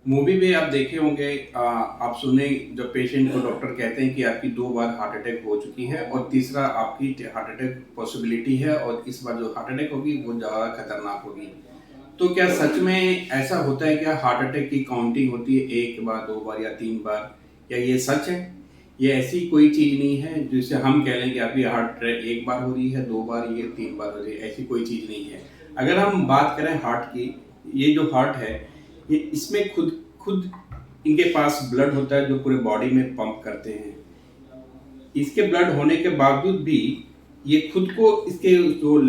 Movie में आप देखे होंगे, आप सुने जब पेशेंट को डॉक्टर कहते हैं कि आपकी 2 बार हार्ट अटैक हो चुकी है और तीसरा आपकी हार्ट अटैक पॉसिबिलिटी है और इस बार जो हार्ट अटैक होगी वो ज़्यादा खतरनाक होगी। तो क्या सच में ऐसा होता है? क्या हार्ट अटैक की काउंटिंग होती है 1 बार, 2 बार या 3 बार? क्या ये सच है? ये ऐसी कोई चीज़ नहीं है जिसे हम कह लें कि आपकी हार्ट अटैक 1 बार हो रही है, 2 बार, ये 3 बार हो रही है, ऐसी कोई चीज़ नहीं है। अगर हम बात करें हार्ट की, ये जो हार्ट है, ये इसमें खुद खुद इनके पास ब्लड होता है जो पूरे बॉडी में पंप करते हैं। इसके ब्लड होने के बावजूद भी ये खुद को, इसके जो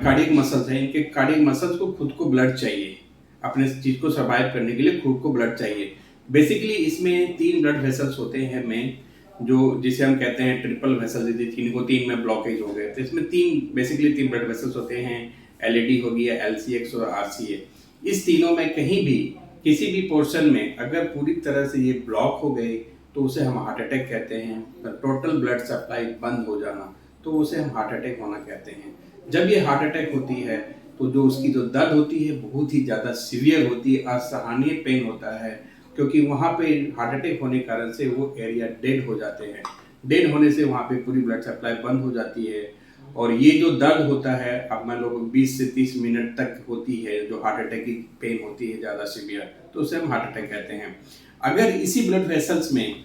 कार्डियक मसल्स हैं, इनके कार्डियक मसल्स को खुद को ब्लड चाहिए। अपने इस चीज को सर्वाइव करने के लिए खुद को ब्लड चाहिए। बेसिकली इसमें 3 ब्लड वेसल्स होते हैं मेन, जो जिसे हम कहते हैं ट्रिपल वेसल, इनको 3 में ब्लॉकेज हो गए तो इसमें 3 ब्लड वेसल्स होते हैं। एलईडी हो गया, एलसीएक्स और आरसीए। इस तीनों में कहीं भी किसी भी पोर्शन में अगर पूरी तरह से ये ब्लॉक हो गए तो उसे हम हार्ट अटैक कहते हैं। टोटल ब्लड सप्लाई बंद हो जाना, तो उसे हम हार्ट अटैक होना कहते हैं। जब ये हार्ट अटैक होती है तो जो उसकी जो दर्द होती है बहुत ही ज़्यादा सीवियर होती है, असहनीय पेन होता है, क्योंकि वहाँ पे हार्ट अटैक होने के कारण से वो एरिया डेड हो जाते हैं। डेड होने से वहाँ पे पूरी ब्लड सप्लाई बंद हो जाती है और ये जो दर्द होता है, अब मान लो 20 से 30 मिनट तक होती है, जो हार्ट अटैक की पेन होती है ज़्यादा सीवियर, तो उसे हम हार्ट अटैक कहते हैं। अगर इसी ब्लड वेसल्स में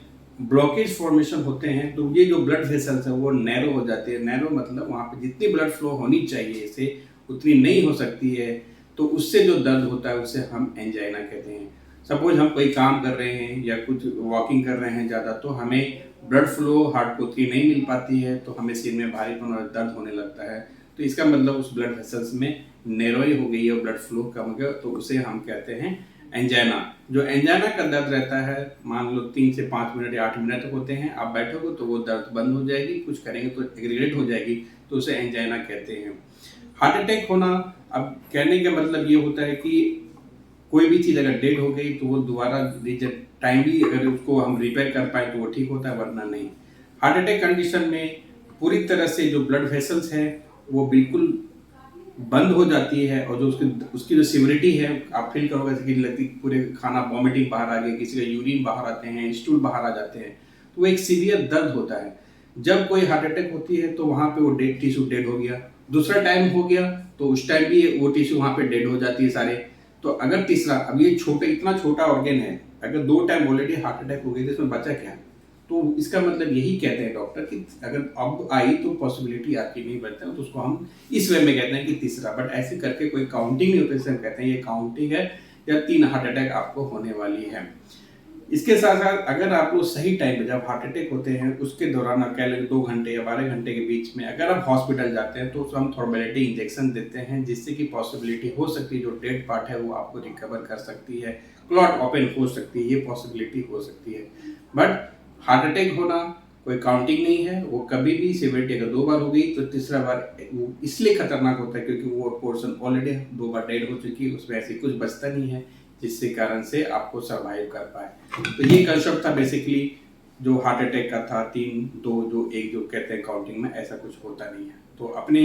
ब्लॉकेज फॉर्मेशन होते हैं तो ये जो ब्लड वेसल्स है वो नैरो हो जाते हैं। नैरो मतलब वहाँ पे जितनी ब्लड फ्लो होनी चाहिए इसे उतनी नहीं हो सकती है, तो उससे जो दर्द होता है उसे हम एंजाइना कहते हैं। सपोज हम कोई काम कर रहे हैं या कुछ वॉकिंग कर रहे हैं ज़्यादा, तो हमें ब्लड फ्लो हार्ट को उतनी नहीं मिल पाती है, तो हमें सिर में भारीपन और दर्द होने लगता है। तो इसका मतलब उस ब्लड वेसल्स में नैरोई हो गई है, ब्लड फ्लो कम हो गया, तो उसे हम कहते हैं एंजाइना। जो एंजाइना का दर्द रहता है, मान लो 3 से 5 मिनट या 8 मिनट तक होते हैं, आप बैठोगे तो वो दर्द बंद हो जाएगी, कुछ करेंगे तो एग्रीगेट हो जाएगी, तो उसे एंजाइना कहते हैं। हार्ट अटैक होना, अब कहने का मतलब ये होता है कि कोई भी चीज़ अगर डेड हो गई तो वो दोबारा टाइमली अगर उसको हम रिपेयर कर पाए तो वो ठीक होता है, वरना नहीं। हार्ट अटैक कंडीशन में पूरी तरह से जो ब्लड वेसल्स हैं वो बिल्कुल बंद हो जाती है और जो उसकी उसकी जो सिविरिटी है आप फील करोगे कि लगती पूरे खाना वॉमिटिंग बाहर आ गई, किसी का यूरिन बाहर आते हैं, स्टूल बाहर आ जाते हैं, तो वो एक सीवियर दर्द होता है। जब कोई हार्ट अटैक होती है तो वहाँ पे वो डेड टिश्यू डेड हो गया, दूसरा टाइम हो गया तो उस टाइम भी वो टिश्यू वहाँ पे डेड हो जाती है सारे। तो अगर तीसरा, अब ये छोटे इतना छोटा ऑर्गेन है, अगर 2 टाइम ऑलरेडी हार्ट अटैक हो गई तो इसमें बचा क्या? तो इसका मतलब यही कहते हैं डॉक्टर कि अगर अब आई तो पॉसिबिलिटी आपकी नहीं बढ़ता है, तो उसको हम इस वे में कहते हैं कि तीसरा। बट ऐसे करके कोई काउंटिंग नहीं होती, इसे हम कहते हैं ये काउंटिंग है या 3 हार्ट अटैक आपको होने वाली है। इसके साथ साथ अगर आप लोग सही टाइम पे जब हार्ट अटैक होते हैं उसके दौरान आप कह लें 2 घंटे या 12 घंटे के बीच में अगर आप हॉस्पिटल जाते हैं तो उसको हम थ्रोम्बोलिटिक इंजेक्शन देते हैं, जिससे कि पॉसिबिलिटी हो सकती है जो डेड पार्ट है वो आपको रिकवर कर सकती है, क्लॉट ओपन हो सकती है, ये पॉसिबिलिटी हो सकती है। बट हार्ट अटैक होना कोई काउंटिंग नहीं है, वो कभी भी सिवियरिटी अगर 2 बार हो गई तो तीसरा बार वो इसलिए खतरनाक होता है क्योंकि वो पोर्शन ऑलरेडी 2 बार डेड हो चुकी है, उसमें ऐसे कुछ बचता नहीं है जिससे कारण से आपको सर्वाइव कर पाए। तो ये कंसेप्ट था बेसिकली जो हार्ट अटैक का था, 3 2 जो 1 जो कहते हैं काउंटिंग में, ऐसा कुछ होता नहीं है। तो अपने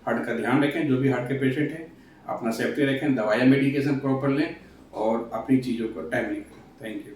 हार्ट का ध्यान रखें, जो भी हार्ट के पेशेंट हैं अपना सेफ्टी रखें, दवाइयाँ मेडिकेशन प्रॉपर लें और अपनी चीज़ों को टाइमली करें। Thank you.